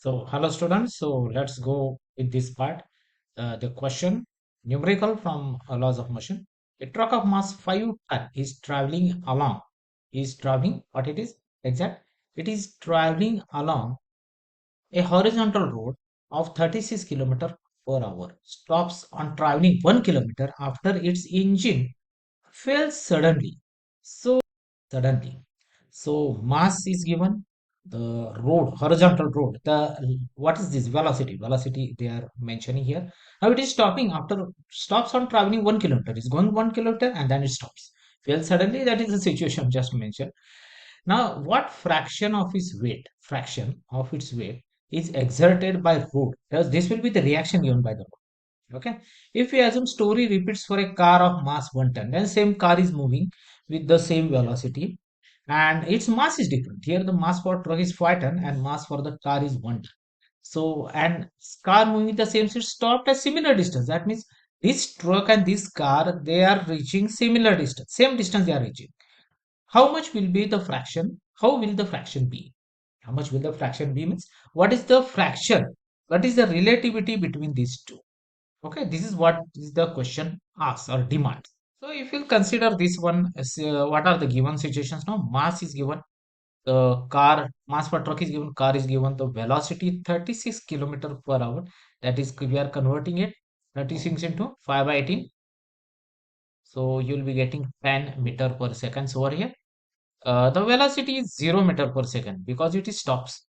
So, hello students. So, let's go with this part. The question numerical from laws of motion. A truck of mass 5 ton is traveling along. Is traveling what it is exact? It is traveling along a horizontal road of 36 km per hour. Stops on traveling 1 kilometer after its engine fails suddenly. So suddenly. So mass is given, the road, horizontal road. The what is this velocity? Velocity they are mentioning here. Now it is stopping after stops on traveling 1 kilometer. It's going 1 kilometer and then it stops. Well, suddenly that is the situation just mentioned. Now, what fraction of its weight, fraction of its weight is exerted by road? Thus, this will be the reaction given by the road. Okay. If we assume story repeats for a car of mass 1 ton, then same car is moving with the same velocity and its mass is different. Here the mass for truck is 5 ton and mass for the car is 1 ton. So and car moving with the same speed stopped at similar distance. That means this truck and this car they are reaching similar distance, same distance they are reaching. How much will be the fraction? How will the fraction be? How much will the fraction be means what is the fraction? What is the relativity between these two? Okay, this is what is the question asks or demands. So if you consider this one, as, what are the given situations now? Mass is given, the car mass per truck is given, car is given, the velocity 36 km per hour. That is, we are converting it 36 into 5 by 18. So you will be getting 10 meter per seconds over here. The velocity is 0 meter per second because it stops.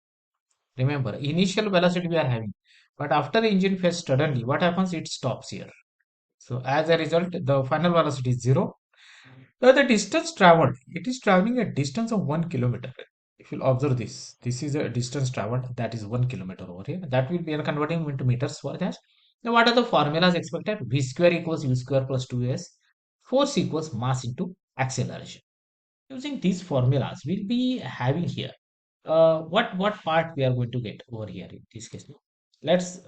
Remember, initial velocity we are having, but after the engine fails suddenly, what happens? It stops here. So as a result, the final velocity is zero. Now the distance traveled, it is traveling a distance of 1 kilometer. If you'll observe this, this is a distance traveled that is 1 kilometer over here. That will be converting into meters for that. Now what are the formulas expected? V square equals u square plus 2s. Force equals mass into acceleration. Using these formulas, we'll be having here what part we are going to get over here in this case. Let's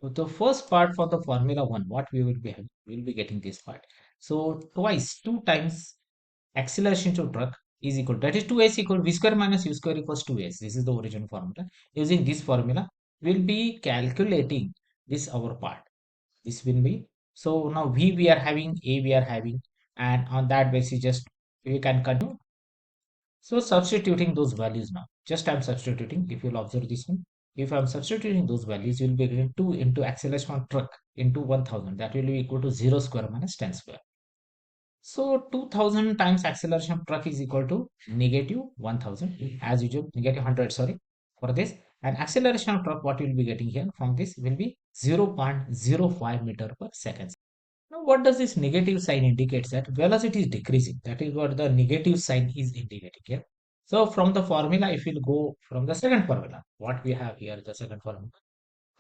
the first part for the formula one, what we will be having, we'll be getting this part. So twice, two times acceleration to truck is equal, that is 2s equal v square minus u square equals 2s. This is the original formula. Using this formula, we'll be calculating this our part. This will be, so now v we are having, a we are having, and on that basis just we can continue. So substituting those values now, just I'm substituting, if you'll observe this one, if I'm substituting those values, you'll be getting 2 into acceleration of truck into 1000, that will be equal to 0 square minus 10 square. So 2000 times acceleration of truck is equal to negative 1000, as usual, negative 100, sorry, for this. And acceleration of truck, what you'll be getting here from this will be 0.05 meter per second. Now, what does this negative sign indicates? That velocity is decreasing. That is what the negative sign is indicating here. So from the formula, if you go from the second formula, what we have here, the second formula,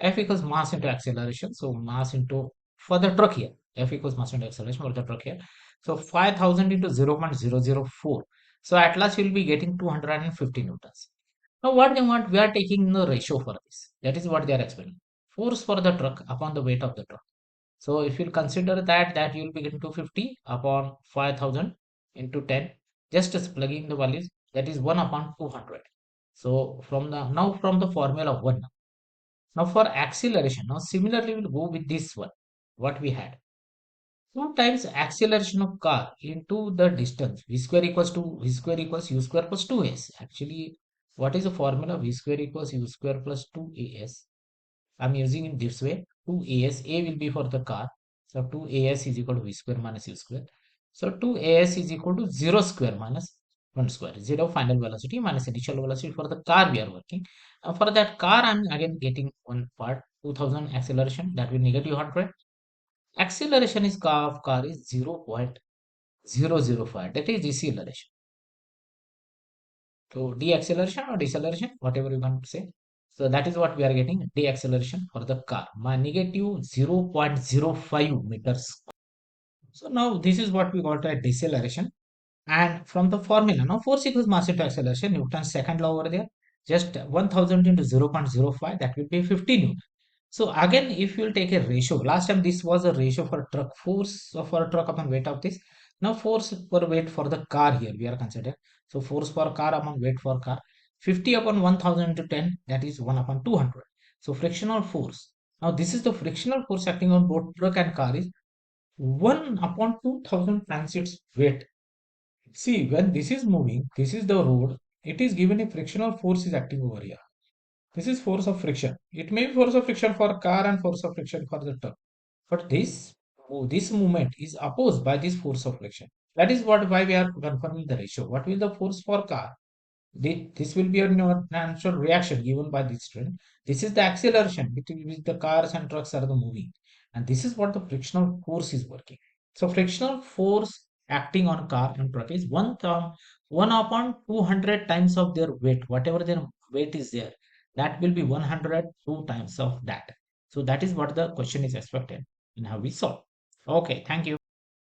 F equals mass into acceleration. So mass into, for the truck here, F equals mass into acceleration for the truck here. So 5000 into 0.004. So at last you will be getting 250 newtons. Now what they want, we are taking the ratio for this. That is what they are explaining. Force for the truck upon the weight of the truck. So if you consider that you will be getting 250 upon 5000 into 10, just plugging the values, that is 1 upon 200. So from the, now from the formula 1, now for acceleration, now similarly we'll go with this one, what we had. 2 times acceleration of car into the distance, v square equals to v square equals u square plus 2s. Actually, what is the formula? V square equals u square plus 2as. I'm using it this way. 2as, a will be for the car. So 2as is equal to v square minus u square. So 2as is equal to 0 square minus 1 square. 0 final velocity minus initial velocity for the car we are working. For that car, I'm again getting one part, 2000 acceleration, that will negative 100. Acceleration is car of car is 0.005. That is deceleration. So deceleration or deceleration, whatever you want to say. So that is what we are getting, deceleration for the car, my negative 0.05 meters. So now this is what we got a deceleration. And from the formula, now force equals mass into acceleration, Newton's second law over there, just 1000 into 0.05, that will be 50 Newton. So again, if you will take a ratio, last time this was a ratio for truck, force for a truck upon weight of this. Now force per weight for the car here we are considering. So force per car upon weight for car. 50 upon 1000 into 10, that is 1 upon 200. So frictional force. Now this is the frictional force acting on both truck and car is 1 upon 2000 times its weight. See, when this is moving, this is the road, it is given a frictional force is acting over here. This is force of friction. It may be force of friction for car and force of friction for the truck. But this movement is opposed by this force of friction. That is what why we are confirming the ratio. What will the force for car? This will be a natural reaction given by this trend. This is the acceleration between which the cars and trucks are the moving. And this is what the frictional force is working. So frictional force acting on car and truck is 1 upon 200 times of their weight. Whatever their weight is there, that will be 102 times of that. So that is what the question is expected and how we solve. Okay, thank you.